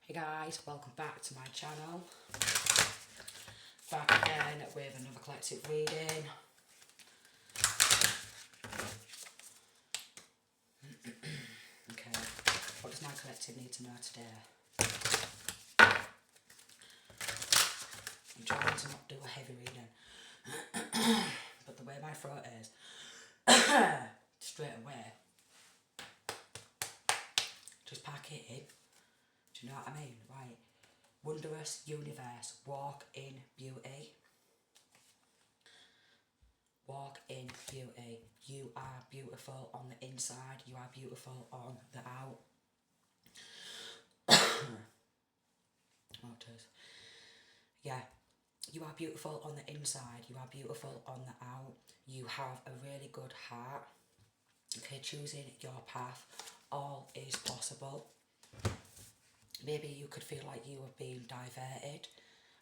Hey guys, welcome back to my channel. Back again with another collective reading. Okay, what does my collective need to know today? I'm trying to not do a heavy reading, but the way my throat is, straight away, just pack it in. Do you know what I mean? Right. Wondrous universe, walk in beauty. Walk in beauty. You are beautiful on the inside. You are beautiful on the out. Yeah. You are beautiful on the inside. You are beautiful on the out. You have a really good heart. Okay, choosing your path. All is possible. Maybe you could feel like you have been diverted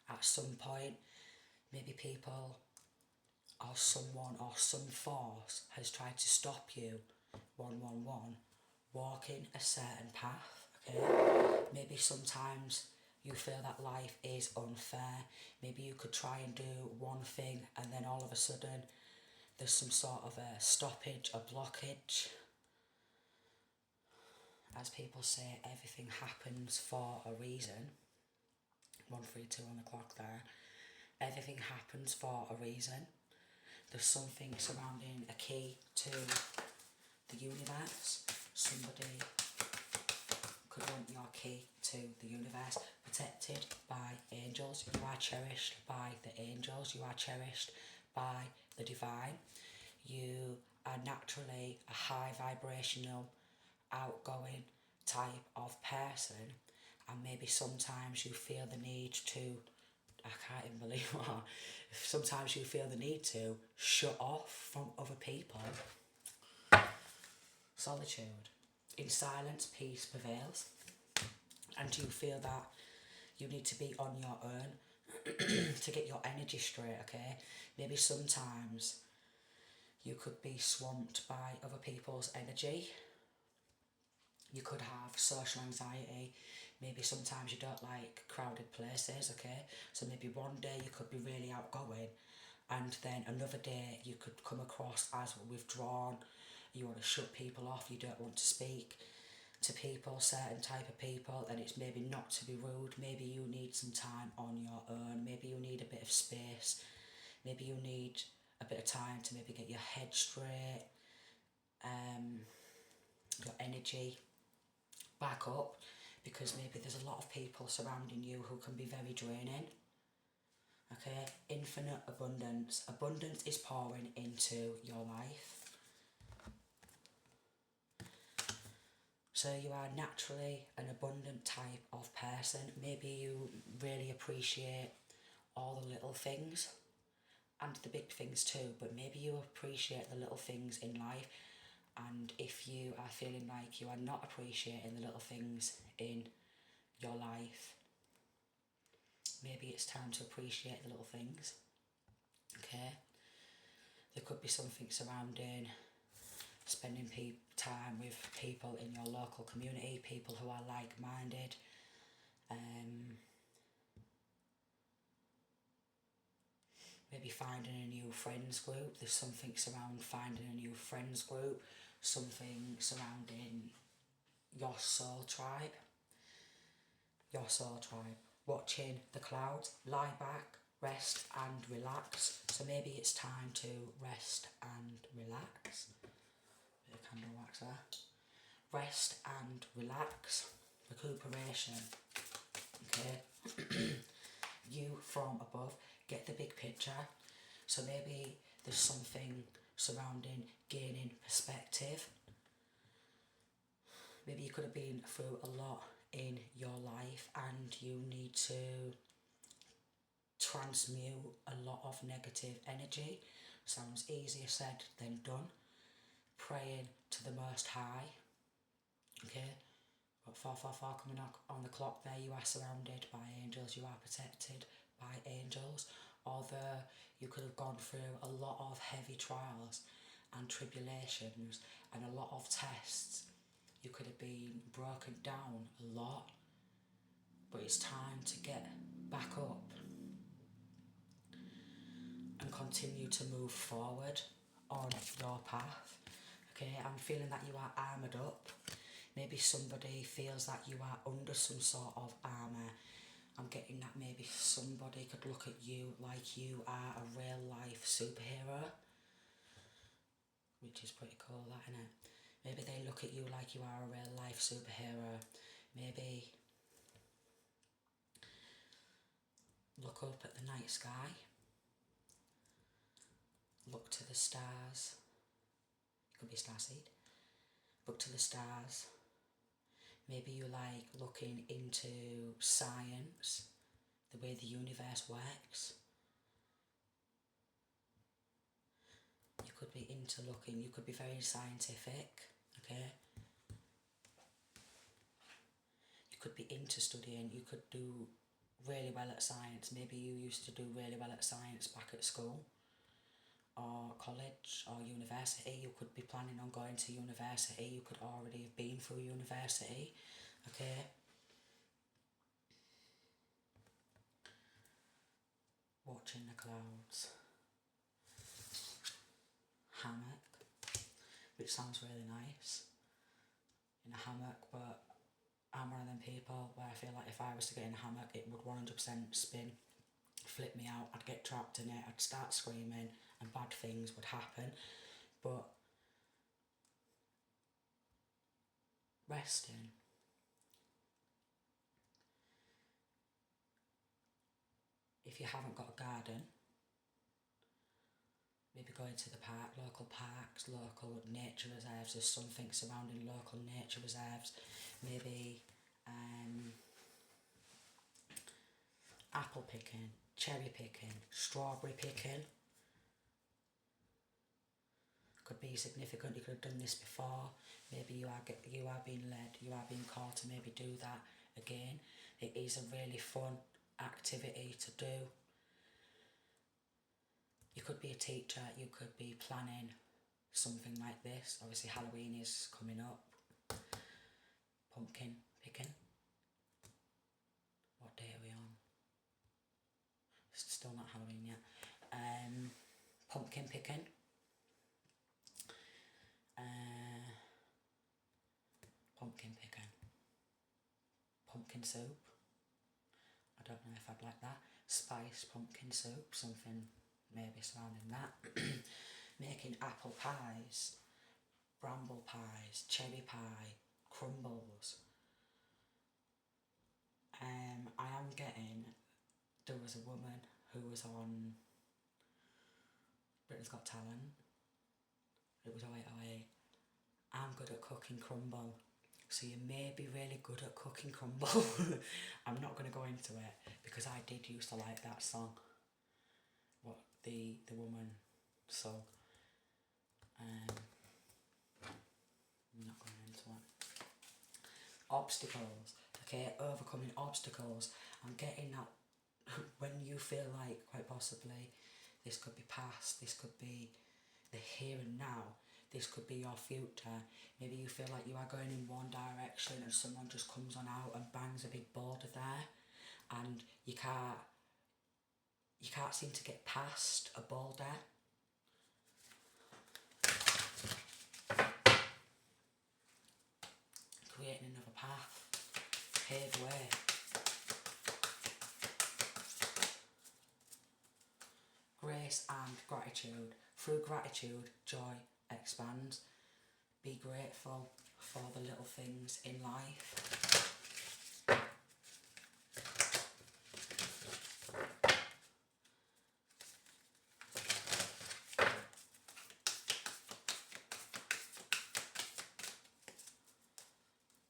at some point. Maybe people or someone or some force has tried to stop you, 111, walking a certain path, okay? Maybe sometimes you feel that life is unfair. Maybe you could try and do one thing and then all of a sudden there's some sort of a stoppage, a blockage. As people say, everything happens for a reason. 132 on the clock there. Everything happens for a reason. There's something surrounding a key to the universe. Somebody could want your key to the universe. Protected by angels. You are cherished by the angels. You are cherished by the divine. You are naturally a high vibrational, outgoing type of person, and maybe sometimes you feel the need to, I can't even believe what, sometimes you feel the need to shut off from other people. Solitude. In silence, peace prevails. And you feel that you need to be on your own to get your energy straight, okay? Maybe sometimes you could be swamped by other people's energy. You could have social anxiety. Maybe sometimes you don't like crowded places, okay? So maybe one day you could be really outgoing, and then another day you could come across as withdrawn. You want to shut people off, you don't want to speak to people, certain type of people, and it's maybe not to be rude. Maybe you need some time on your own. Maybe you need a bit of space. Maybe you need a bit of time to maybe get your head straight, your energy back up, because maybe there's a lot of people surrounding you who can be very draining. Okay, infinite abundance. Abundance is pouring into your life. So you are naturally an abundant type of person. Maybe you really appreciate all the little things and the big things too, but maybe you appreciate the little things in life. And if you are feeling like you are not appreciating the little things in your life, maybe it's time to appreciate the little things. Okay? There could be something surrounding spending time with people in your local community, people who are like-minded. Maybe finding a new friends group. There's something surrounding finding a new friends group. Something surrounding your soul tribe. Your soul tribe. Watching the clouds. Lie back, rest and relax. So maybe it's time to rest and relax. Bit of candle wax there. Rest and relax. Recuperation. Okay. You from above. Get the big picture. So maybe there's something surrounding gaining perspective. Maybe you could have been through a lot in your life and you need to transmute a lot of negative energy. Sounds easier said than done. Praying to the Most High. Okay. Got 444 coming on the clock there. You are surrounded by angels. You are protected by angels. Although you could have gone through a lot of heavy trials and tribulations and a lot of tests, you could have been broken down a lot. it's time to get back up and continue to move forward on your path. Okay, I'm feeling that you are armoured up. Maybe somebody feels that you are under some sort of armour. I'm getting that maybe somebody could look at you like you are a real life superhero, which is pretty cool, that, isn't it? Maybe they look at you like you are a real life superhero. Maybe look up at the night sky, look to the stars. It could be a starseed. Look to the stars. Maybe you like looking into science, the way the universe works. You could be into looking, you could be very scientific, okay? You could be into studying, you could do really well at science. Maybe you used to do really well at science back at school or college or university. You could be planning on going to university. You could already have been through university, okay? Watching the clouds. Hammock, which sounds really nice. In a hammock, but I'm one of them people where I feel like if I was to get in a hammock, it would 100% spin, flip me out, I'd get trapped in it, I'd start screaming and bad things would happen. But resting, if you haven't got a garden, maybe going to the park, local parks, local nature reserves. There's something surrounding local nature reserves. Maybe apple picking, cherry picking, strawberry picking. Could be significant. You could have done this before. Maybe you are being led, you are being called to maybe do that again. It is a really fun activity to do. You could be a teacher, you could be planning something like this. Obviously Halloween is coming up. Pumpkin picking. What day are we on? It's still not Halloween yet. Pumpkin picking. Pumpkin picking. Pumpkin soup. I don't know if I'd like that. Spiced pumpkin soup, something maybe surrounding that. Making apple pies, bramble pies, cherry pie, crumbles. I am getting, there was a woman who was on Britain's Got Talent. It was 0808. I'm good at cooking crumble. So you may be really good at cooking crumble. I'm not going to go into it because I did used to like that song. What the woman sung. I'm not going into it. Obstacles. Okay, overcoming obstacles. I'm getting that when you feel like quite possibly this could be past, this could be the here and now, this could be your future. Maybe you feel like you are going in one direction and someone just comes on out and bangs a big boulder there and you can't seem to get past a boulder. Creating another path, paved way. Grace and gratitude. Through gratitude, joy expands. Be grateful for the little things in life.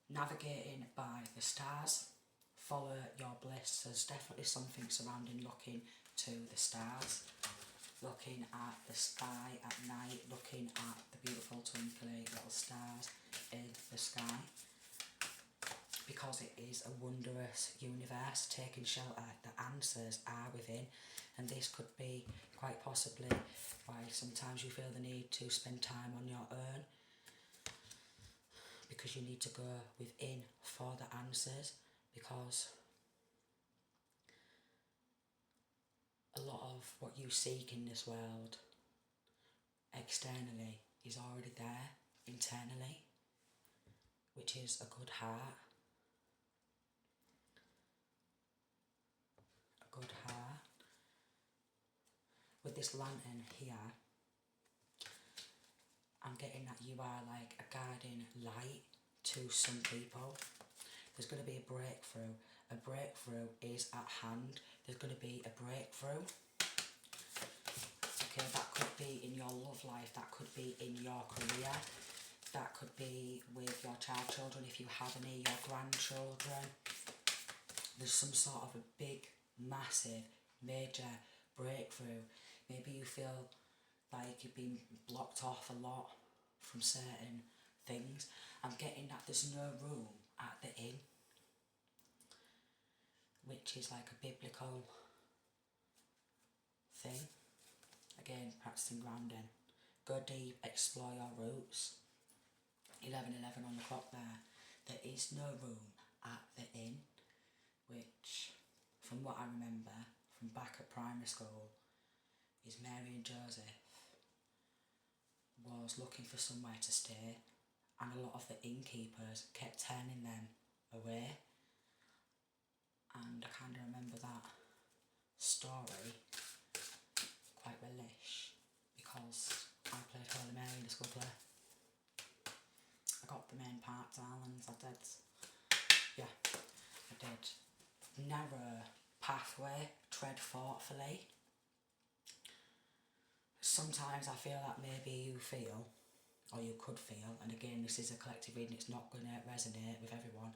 Navigating by the stars. Follow your bliss. There's definitely something surrounding looking to the stars. Looking at the sky at night, looking at the beautiful twinkly little stars in the sky. Because it is a wondrous universe, taking shelter, the answers are within. And this could be quite possibly why sometimes you feel the need to spend time on your own. Because you need to go within for the answers. Because a lot of what you seek in this world externally is already there internally, which is a good heart. A good heart. With this lantern here, I'm getting that you are like a guiding light to some people. There's going to be a breakthrough. A breakthrough is at hand. There's going to be a breakthrough. Okay, that could be in your love life, that could be in your career, that could be with your child children if you have any, your grandchildren. There's some sort of a big, massive, major breakthrough. Maybe you feel like you've been blocked off a lot from certain things. I'm getting that there's no room at the inn, which is like a biblical thing. Again, practicing grounding. Go deep, explore your roots. 11:11 on the clock there. There is no room at the inn, which, from what I remember from back at primary school, is Mary and Joseph was looking for somewhere to stay, and a lot of the innkeepers kept turning them away. And I kind of remember that story quite wellish, because I played Holy Mary in the school play. I got the main part, darlings, I did. Yeah, I did. Narrow pathway, tread thoughtfully. Sometimes I feel that maybe you feel, or you could feel, and again this is a collective reading, it's not going to resonate with everyone,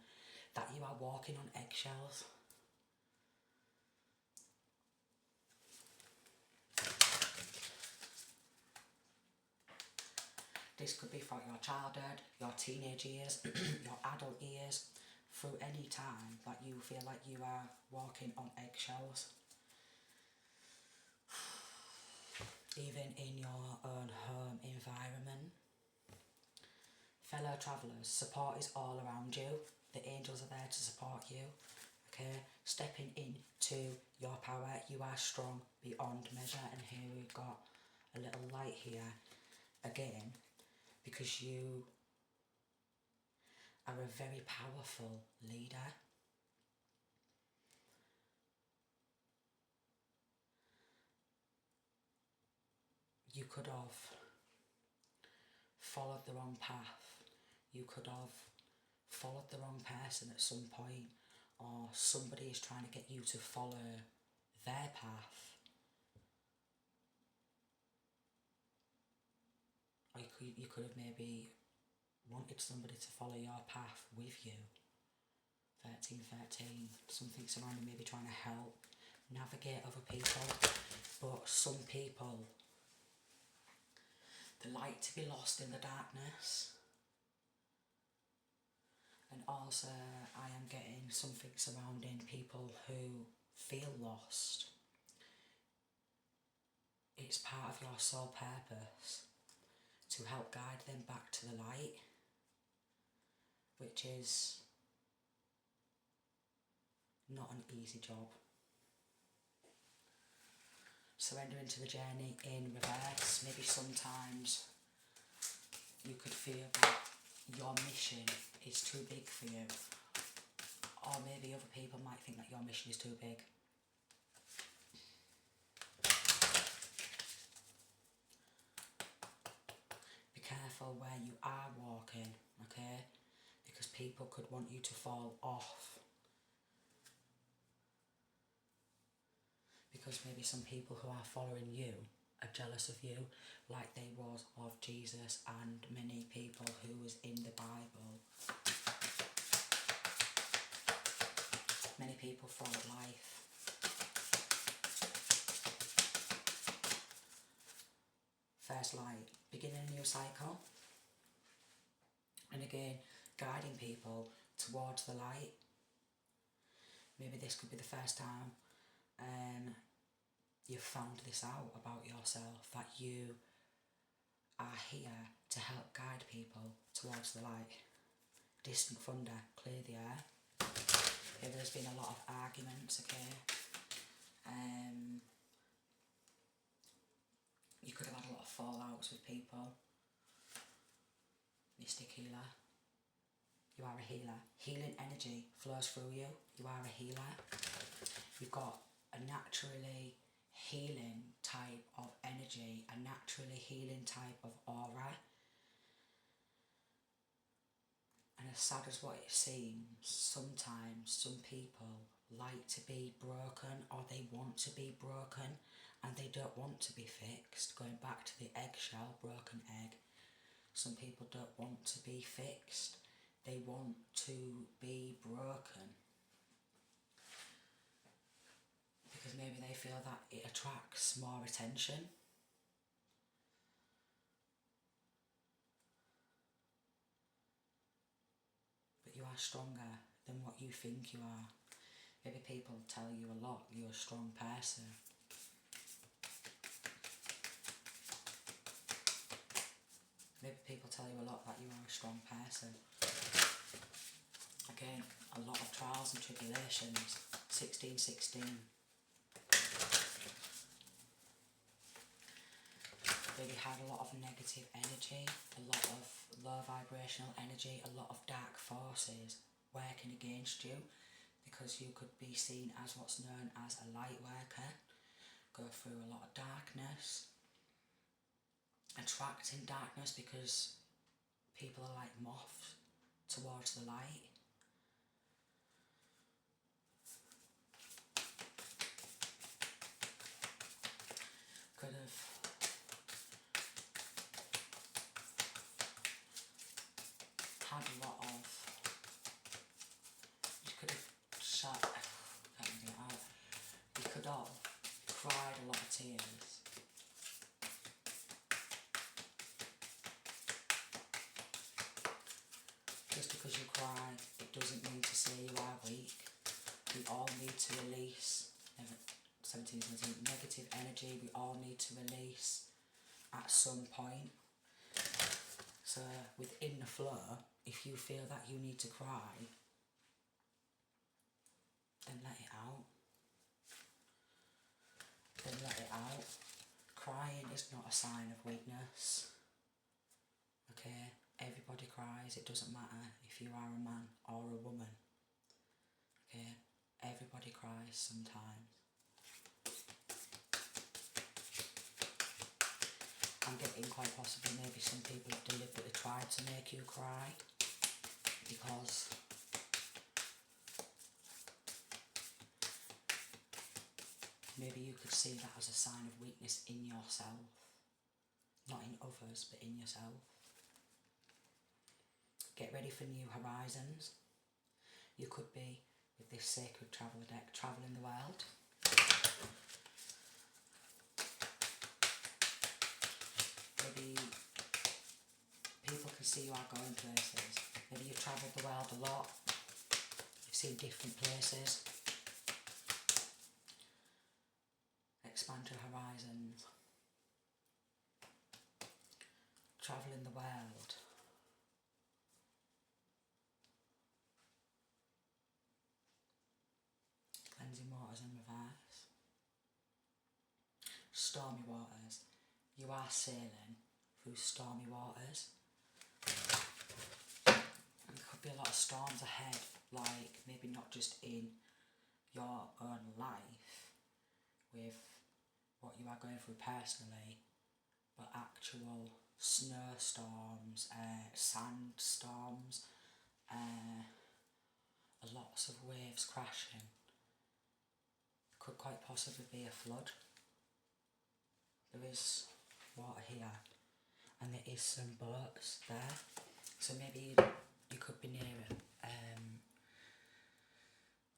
that you are walking on eggshells. This could be from your childhood, your teenage years, your adult years, through any time that you feel like you are walking on eggshells. Even in your own home environment. Fellow travellers, support is all around you. The angels are there to support you. Okay, stepping into your power, you are strong beyond measure. And here we've got a little light here again, because you are a very powerful leader. You could have followed the wrong path. You could have followed the wrong person at some point, or somebody is trying to get you to follow their path. Or you could have maybe wanted somebody to follow your path with you. 1313, something surrounding, maybe trying to help navigate other people. But some people, they like to be lost in the darkness. And also I am getting something surrounding people who feel lost. It's part of your soul purpose to help guide them back to the light, which is not an easy job. Surrendering to the journey in reverse. Maybe sometimes you could feel that your mission is too big for you, or maybe other people might think that your mission is too big. Be careful where you are walking, okay? Because people could want you to fall off. Because maybe some people who are following you are jealous of you, like they was of Jesus and many people who was in the Bible. Many people followed life. First light, beginning a new cycle. And again, guiding people towards the light. Maybe this could be the first time you've found this out about yourself, that you are here to help guide people towards the light. Distant thunder, clear the air. Maybe there's been a lot of arguments, okay? fallouts with people. Mystic healer. You are a healer. Healing energy flows through you. You are a healer. You've got a naturally healing type of energy, a naturally healing type of aura. And as sad as what it seems, sometimes some people like to be broken, or they want to be broken, and they don't want to be fixed. Going back to the eggshell, broken egg. Some people don't want to be fixed. They want to be broken. Because maybe they feel that it attracts more attention. But you are stronger than what you think you are. Maybe people tell you a lot, you're a strong person. Maybe people tell you a lot that you are a strong person. Again, a lot of trials and tribulations. 1616. Maybe had a lot of negative energy, a lot of low vibrational energy, a lot of dark forces working against you, because you could be seen as what's known as a light worker, go through a lot of darkness, attracting darkness because people are like moths towards the light. Could have had a lot of, you could have shut, can't get it out, you could have cried a lot of tears. Just because you cry, it doesn't mean to say you are weak. We all need to release 17, negative energy. We all need to release at some point. So within the flow, if you feel that you need to cry, then let it out. Then let it out. Crying is not a sign of weakness. Okay? Everybody cries. It doesn't matter if you are a man or a woman. Okay? Everybody cries sometimes. I'm getting quite possibly maybe some people have deliberately tried to make you cry, because maybe you could see that as a sign of weakness in yourself. Not in others, but in yourself. Get ready for new horizons. You could be, with this sacred traveller deck, travelling the world. Maybe people can see you are going places. Maybe you've travelled the world a lot. You've seen different places. Expand your horizons. Travelling the world. Cleansing waters in reverse. Stormy waters. You are sailing through stormy waters. And there could be a lot of storms ahead, like maybe not just in your own life with what you are going through personally, but actual snowstorms, sandstorms, lots of waves crashing. Could quite possibly be a flood. There is water here, and there is some boats there, so maybe you could be near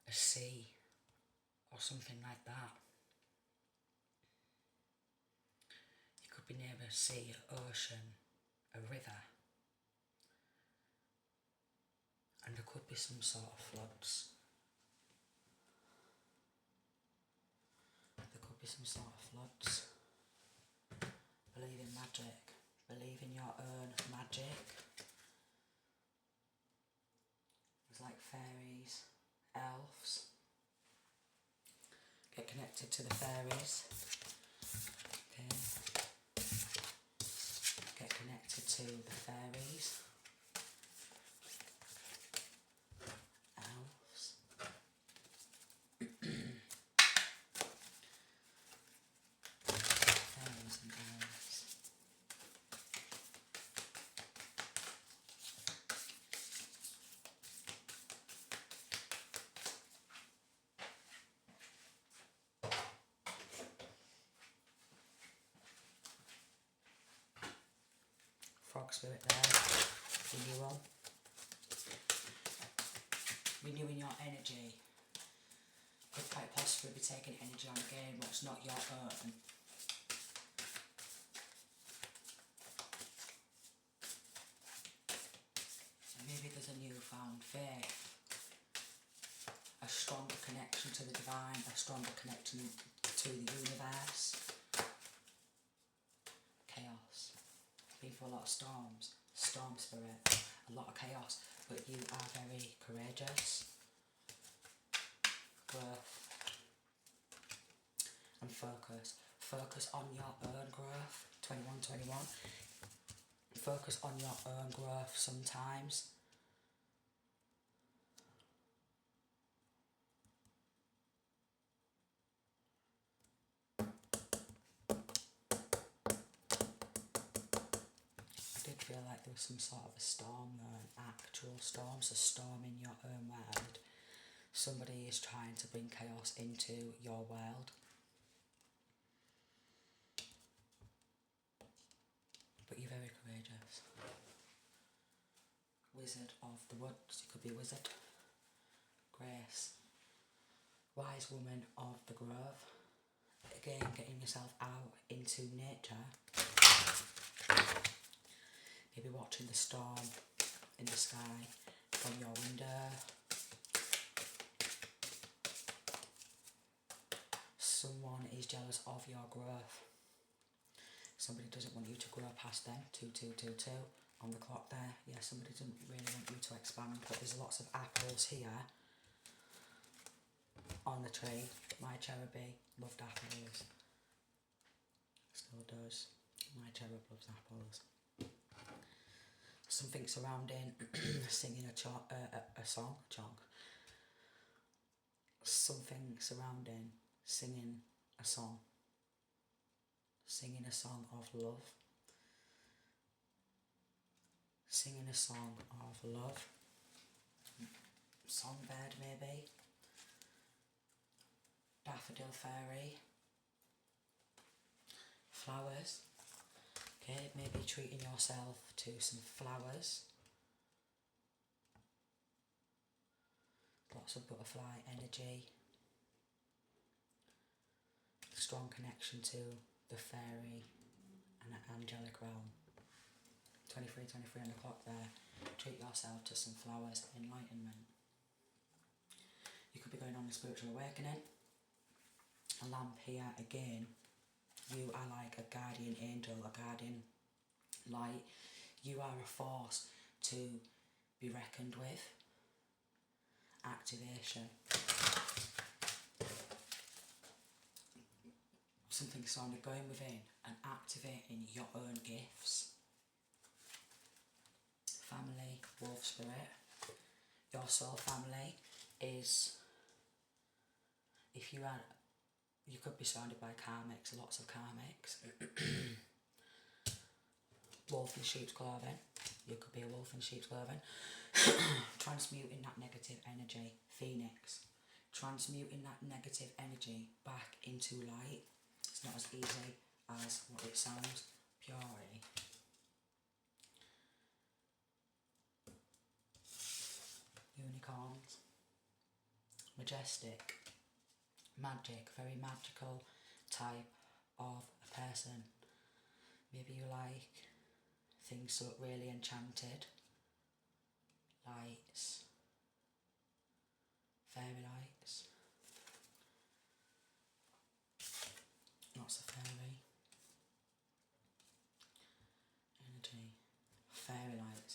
a sea or something like that. You could be near a sea, an ocean, a river, and there could be some sort of floods. There could be some sort of floods. Believe in magic. Believe in your own magic. It's like fairies, elves. Get connected to the fairies. Okay. connected to the fairies, elves, fairies and elves. Frog spirit there, renewal. Renewing your energy. Could quite possibly be taking energy on again, but it's not your own. Maybe there's a newfound faith, a stronger connection to the divine, a stronger connection to the universe. Chaos. Been through a lot of storms, storm spirit, a lot of chaos, but you are very courageous. Growth and focus. Focus on your own growth. 21. Focus on your own growth sometimes. I did feel like there was some sort of a storm there, an actual storm, so storm in your own world. Somebody is trying to bring chaos into your world. But you're very courageous. Wizard of the woods, you could be a wizard. Grace. Wise woman of the grove. Again, getting yourself out into nature. Maybe watching the storm in the sky from your window. Someone is jealous of your growth. Somebody doesn't want you to grow past them. 2222 on the clock there. Yeah, somebody doesn't really want you to expand, but there's lots of apples here on the tree. My cherubie loved apples. Still does. My cherub loves apples. Something surrounding singing a song. Something surrounding singing a song. Singing a song of love. Singing a song of love. Songbird maybe. Daffodil fairy. Flowers. Okay, maybe treating yourself to some flowers. Lots of butterfly energy. Strong connection to the fairy and angelic realm. 23 on the clock there. Treat yourself to some flowers, enlightenment. You could be going on a spiritual awakening. A lamp here again. You are like a guardian angel, a guardian light. You are a force to be reckoned with. Activation. Something sounded going within and activating your own gifts. Family, wolf spirit. Your soul family is, if you are, you could be surrounded by karmics, lots of karmics. Wolf in sheep's clothing. You could be a wolf in sheep's clothing. Transmuting that negative energy. Phoenix. Transmuting that negative energy back into light. It's not as easy as what it sounds. Purity. Unicorns. Majestic. Magic. Very magical type of a person. Maybe you like things that look really enchanted. Lights. Fairy lights. Lots of fairy energy. Fairy lights.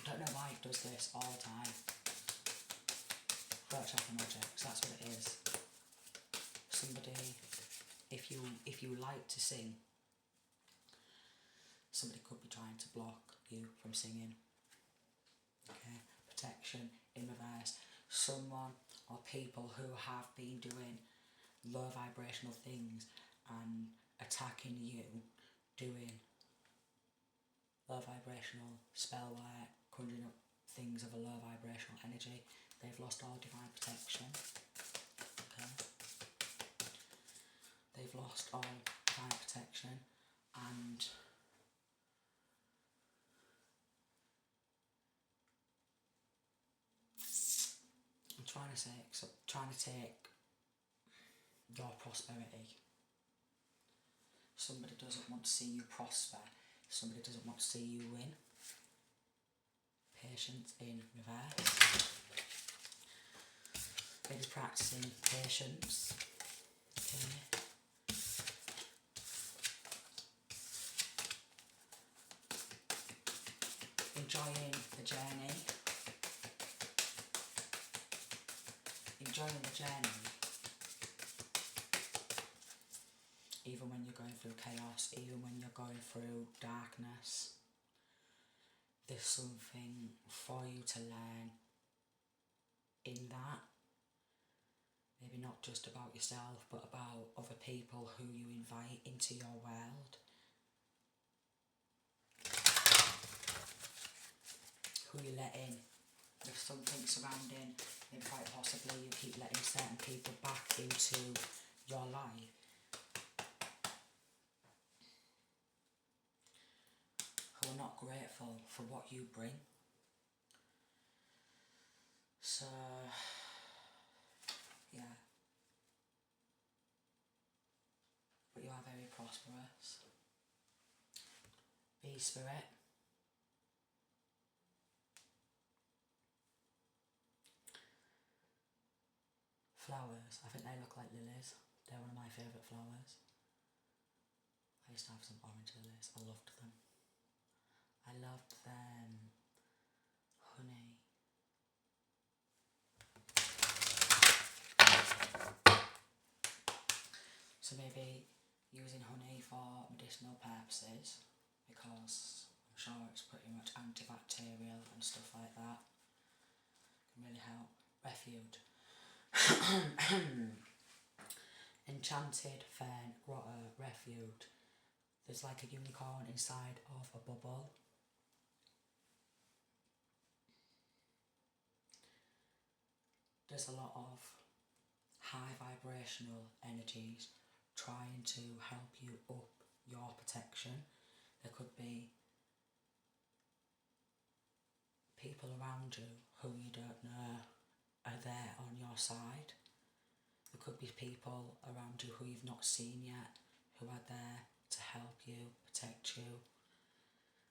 Don't know why it does this all the time. Throat chakra magic, so that's what it is. Somebody if you like to sing, somebody could be trying to block you from singing. Okay, protection in reverse. Someone or people who have been doing low vibrational things and attacking you, doing low vibrational spell work, conjuring up things of a low vibrational energy. They've lost all divine protection. Okay, they've lost all divine protection, and I'm trying to take your prosperity. Somebody doesn't want to see you prosper. Somebody doesn't want to see you win. Patience in reverse. Maybe practicing patience. Okay. Enjoying the journey. Enjoying the journey. Even when you're going through chaos, even when you're going through darkness, there's something for you to learn in that. Maybe not just about yourself, but about other people who you invite into your world. Who you let in. There's something surrounding, and quite possibly you keep letting certain people back into your life. Who are not grateful for what you bring. So, yeah. But you are very prosperous. Be spirit. Flowers, I think they look like lilies. They're one of my favourite flowers. I used to have some orange lilies, I loved them. I loved them. Honey. So maybe using honey for medicinal purposes, because I'm sure it's pretty much antibacterial and stuff like that. Can really help. Refuge. Enchanted Fern Grotto Refuge. There's like a unicorn inside of a bubble. There's a lot of high vibrational energies trying to help you up your protection. There could be people around you who you don't know are there on your side. There could be people around you who you've not seen yet who are there to help you, protect you.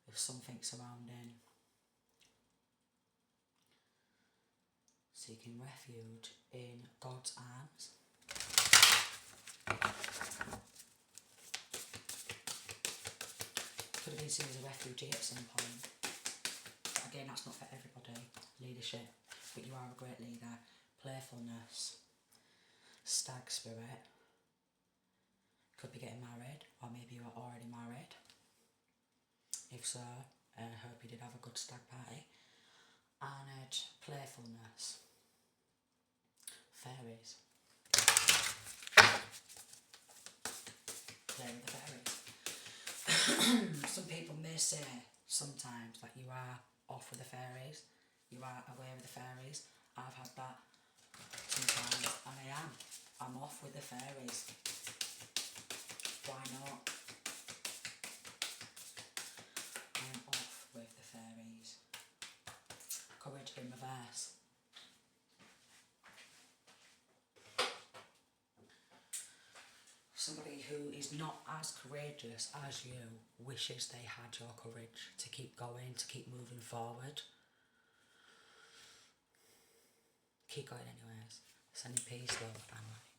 There's something surrounding. Seeking refuge in God's arms. Could have been seen as a refugee at some point. Again, that's not for everybody. Leadership, but you are a great leader. Playfulness. Stag spirit. Could be getting married, or maybe you are already married. If so, I hope you did have a good stag party. And playfulness. Fairies. Play with the fairies. Some people may say sometimes that you are off with the fairies, you are away with the fairies. I've had that sometimes, and I'm off with the fairies. Why not? I'm off with the fairies. Courage in reverse. Somebody who is not as courageous as you wishes they had your courage to keep going, to keep moving forward. Keep going anyways. Sending peace, love and light.